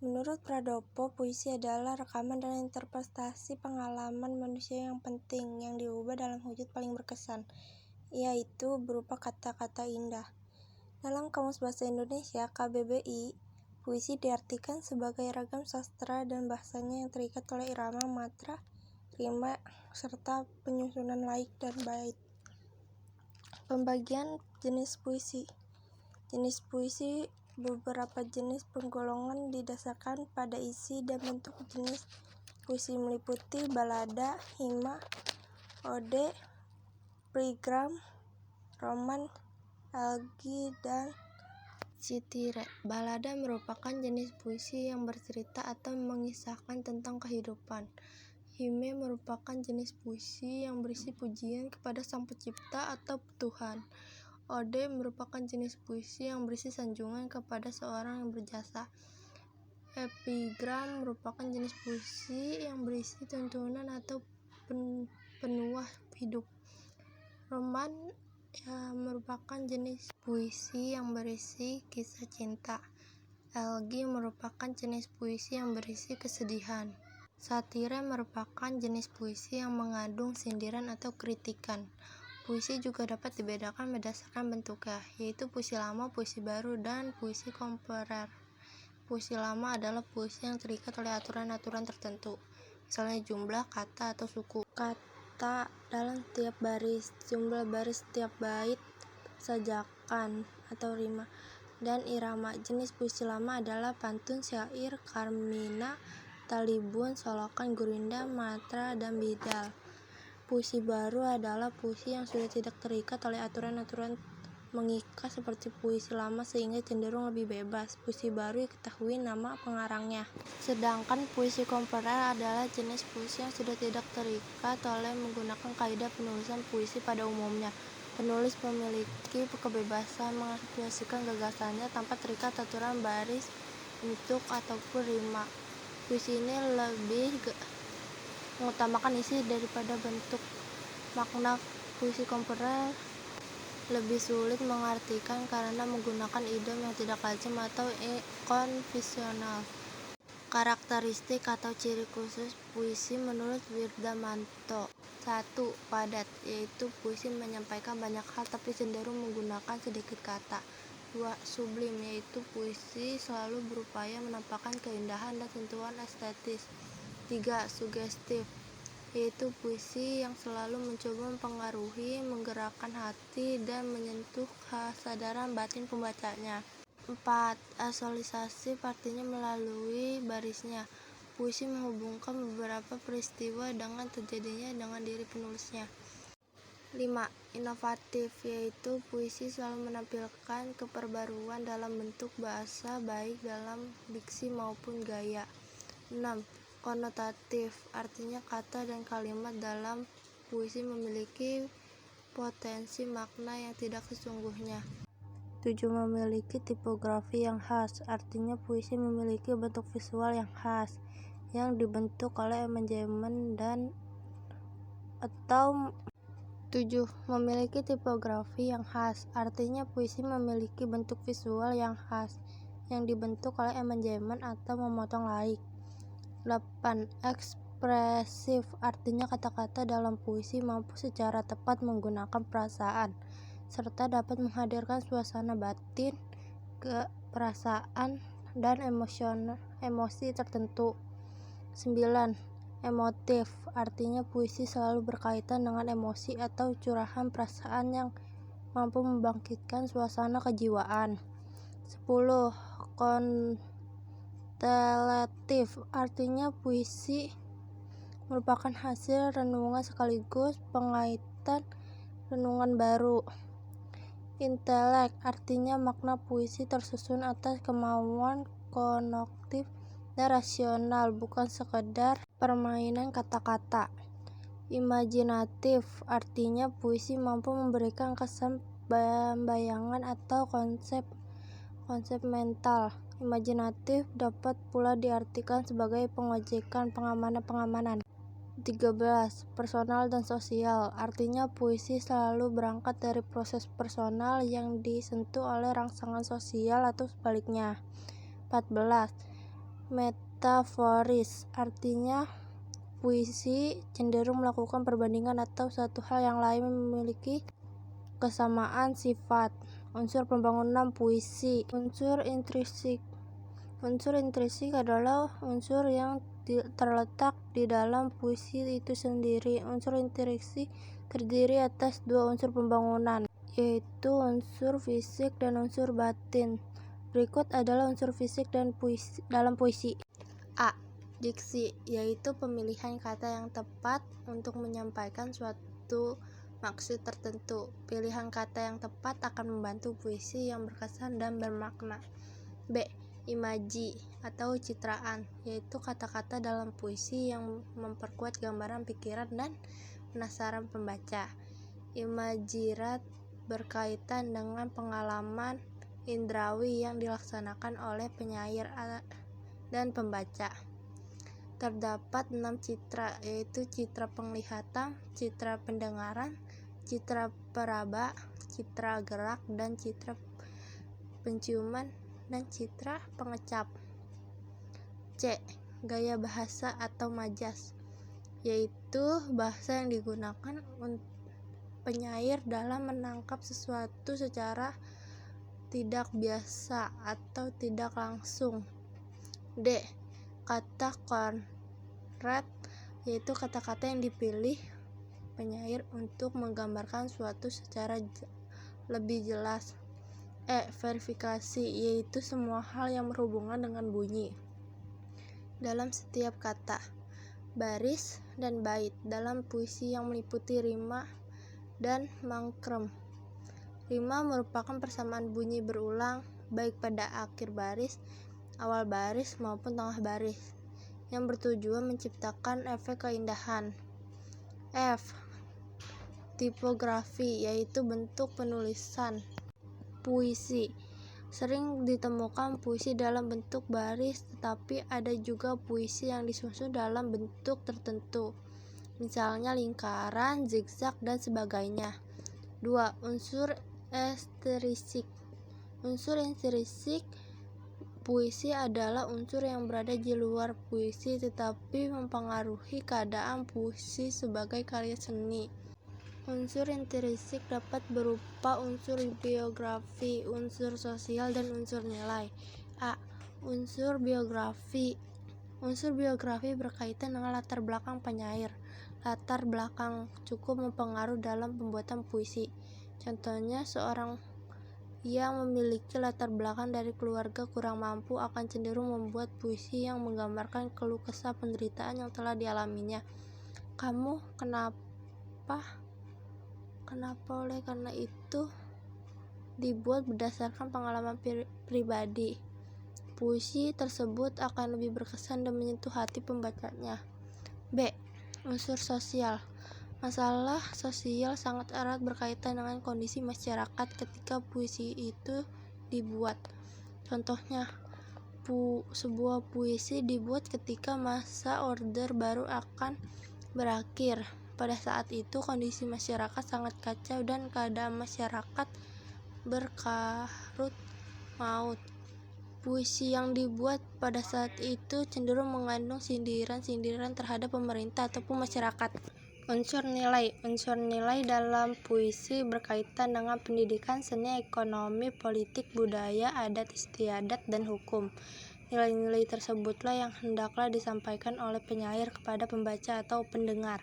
Menurut Pradopo, puisi adalah rekaman dan interpretasi pengalaman manusia yang penting, yang diubah dalam wujud paling berkesan, yaitu berupa kata-kata indah. Dalam Kamus Bahasa Indonesia (KBBI), puisi diartikan sebagai ragam sastra dan bahasanya yang terikat oleh irama, matra, rima, serta penyusunan laik dan bait. Pembagian jenis puisi. Jenis puisi beberapa jenis penggolongan didasarkan pada isi dan bentuk. Jenis puisi meliputi balada, hima, ode, epigram, roman, elegi, dan sitire. Balada merupakan jenis puisi yang bercerita atau mengisahkan tentang kehidupan. Hime merupakan jenis puisi yang berisi pujian kepada Sang Pencipta atau Tuhan. Ode merupakan jenis puisi yang berisi sanjungan kepada seorang yang berjasa. Epigram merupakan jenis puisi yang berisi tuntunan atau penuah hidup. Roman merupakan jenis puisi yang berisi kisah cinta. Elegi merupakan jenis puisi yang berisi kesedihan. Satire merupakan jenis puisi yang mengandung sindiran atau kritikan. Puisi juga dapat dibedakan berdasarkan bentuknya, yaitu puisi lama, puisi baru, dan puisi kontemporer. Puisi lama adalah puisi yang terikat oleh aturan-aturan tertentu, misalnya jumlah kata atau suku kata dalam tiap baris, jumlah baris setiap bait, sajakan atau rima, dan irama. Jenis puisi lama adalah pantun, syair, karmina, talibun, solokan, gurinda, matra, dan bidal. Puisi baru adalah puisi yang sudah tidak terikat oleh aturan-aturan mengikat seperti puisi lama sehingga cenderung lebih bebas. Puisi baru diketahui nama pengarangnya. Sedangkan puisi kontemporer adalah jenis puisi yang sudah tidak terikat oleh menggunakan kaidah penulisan puisi pada umumnya. Penulis memiliki kebebasan mengekspresikan gagasannya tanpa terikat aturan baris, bentuk, ataupun rima. Puisi ini lebih mengutamakan isi daripada bentuk. Makna puisi kontemporer lebih sulit mengartikan karena menggunakan idiom yang tidak lazim atau konvensional. Karakteristik atau ciri khusus puisi menurut Wirdamanto. 1. Padat, yaitu puisi menyampaikan banyak hal tapi cenderung menggunakan sedikit kata. 2. Sublim, yaitu puisi selalu berupaya menampakkan keindahan dan sentuhan estetis. 3. Sugestif, yaitu puisi yang selalu mencoba mempengaruhi, menggerakkan hati, dan menyentuh kesadaran batin pembacanya. 4. Asosiatif, artinya melalui barisnya. Puisi menghubungkan beberapa peristiwa dengan terjadinya dengan diri penulisnya. 5. Inovatif, yaitu puisi selalu menampilkan keperbaruan dalam bentuk bahasa, baik dalam diksi maupun gaya. 6. Konotatif, artinya kata dan kalimat dalam puisi memiliki potensi makna yang tidak sesungguhnya. 7. Memiliki tipografi yang khas, artinya puisi memiliki bentuk visual yang khas, yang dibentuk oleh manajemen dan atau 7. Memiliki tipografi yang khas, artinya puisi memiliki bentuk visual yang khas, yang dibentuk oleh manajemen atau memotong laik. 8. Ekspresif, artinya kata-kata dalam puisi mampu secara tepat menggunakan perasaan, serta dapat menghadirkan suasana batin, perasaan, dan emosi tertentu. 9. Emotif, artinya puisi selalu berkaitan dengan emosi atau curahan perasaan yang mampu membangkitkan suasana kejiwaan. 10. Kontemplatif, artinya puisi merupakan hasil renungan sekaligus pengaitan renungan baru. Intelek, artinya makna puisi tersusun atas kemauan kognitif dan rasional, bukan sekedar permainan kata-kata. Imajinatif, artinya puisi mampu memberikan kesan bayangan atau konsep mental. Imajinatif dapat pula diartikan sebagai pengojekan pengamanan. 13. Personal dan sosial, artinya puisi selalu berangkat dari proses personal yang disentuh oleh rangsangan sosial atau sebaliknya. 14. metaforis, artinya puisi cenderung melakukan perbandingan atau satu hal yang lain memiliki kesamaan sifat. Unsur pembangunan puisi. Unsur intrinsik. Unsur intrinsik adalah unsur yang terletak di dalam puisi itu sendiri. Unsur intrinsik terdiri atas dua unsur pembangunan, yaitu unsur fisik dan unsur batin. Berikut adalah unsur fisik dan dalam puisi. A. Diksi, yaitu pemilihan kata yang tepat untuk menyampaikan suatu maksud tertentu. Pilihan kata yang tepat akan membantu puisi yang berkesan dan bermakna. B. Imaji atau citraan, yaitu kata-kata dalam puisi yang memperkuat gambaran pikiran dan penasaran pembaca. Imajirat berkaitan dengan pengalaman indrawi yang dilaksanakan oleh penyair dan pembaca. Terdapat 6 citra, yaitu citra penglihatan, citra pendengaran, citra peraba, citra gerak, dan citra penciuman, dan citra pengecap. C. Gaya bahasa atau majas, yaitu bahasa yang digunakan penyair dalam menangkap sesuatu secara tidak biasa atau tidak langsung. D. Kata konkret, yaitu kata-kata yang dipilih penyair untuk menggambarkan suatu secara lebih jelas. E. Verifikasi, yaitu semua hal yang berhubungan dengan bunyi dalam setiap kata, baris, dan bait dalam puisi yang meliputi rima dan mangkrem. Rima merupakan persamaan bunyi berulang baik pada akhir baris, awal baris, maupun tengah baris, yang bertujuan menciptakan efek keindahan. F. Tipografi, yaitu bentuk penulisan puisi. Sering ditemukan puisi dalam bentuk baris, tetapi ada juga puisi yang disusun dalam bentuk tertentu, misalnya lingkaran, zigzag, dan sebagainya. 2. Unsur intrinsik. Unsur intrinsik puisi adalah unsur yang berada di luar puisi tetapi mempengaruhi keadaan puisi sebagai karya seni. Unsur intrinsik dapat berupa unsur biografi, unsur sosial, dan unsur nilai. A. Unsur biografi. Unsur biografi berkaitan dengan latar belakang penyair. Latar belakang cukup mempengaruhi dalam pembuatan puisi. Contohnya, seorang yang memiliki latar belakang dari keluarga kurang mampu akan cenderung membuat puisi yang menggambarkan keluh kesah penderitaan yang telah dialaminya. Kamu kenapa? Oleh karena itu dibuat berdasarkan pengalaman pribadi. Puisi tersebut akan lebih berkesan dan menyentuh hati pembacanya. B. Unsur sosial. Masalah sosial sangat erat berkaitan dengan kondisi masyarakat ketika puisi itu dibuat. Contohnya, sebuah puisi dibuat ketika masa Orde Baru akan berakhir. Pada saat itu kondisi masyarakat sangat kacau dan keadaan masyarakat berkarut maut. Puisi yang dibuat pada saat itu cenderung mengandung sindiran-sindiran terhadap pemerintah ataupun masyarakat. Unsur nilai. Unsur nilai dalam puisi berkaitan dengan pendidikan, seni, ekonomi, politik, budaya, adat istiadat, dan hukum. Nilai-nilai tersebutlah yang hendaklah disampaikan oleh penyair kepada pembaca atau pendengar.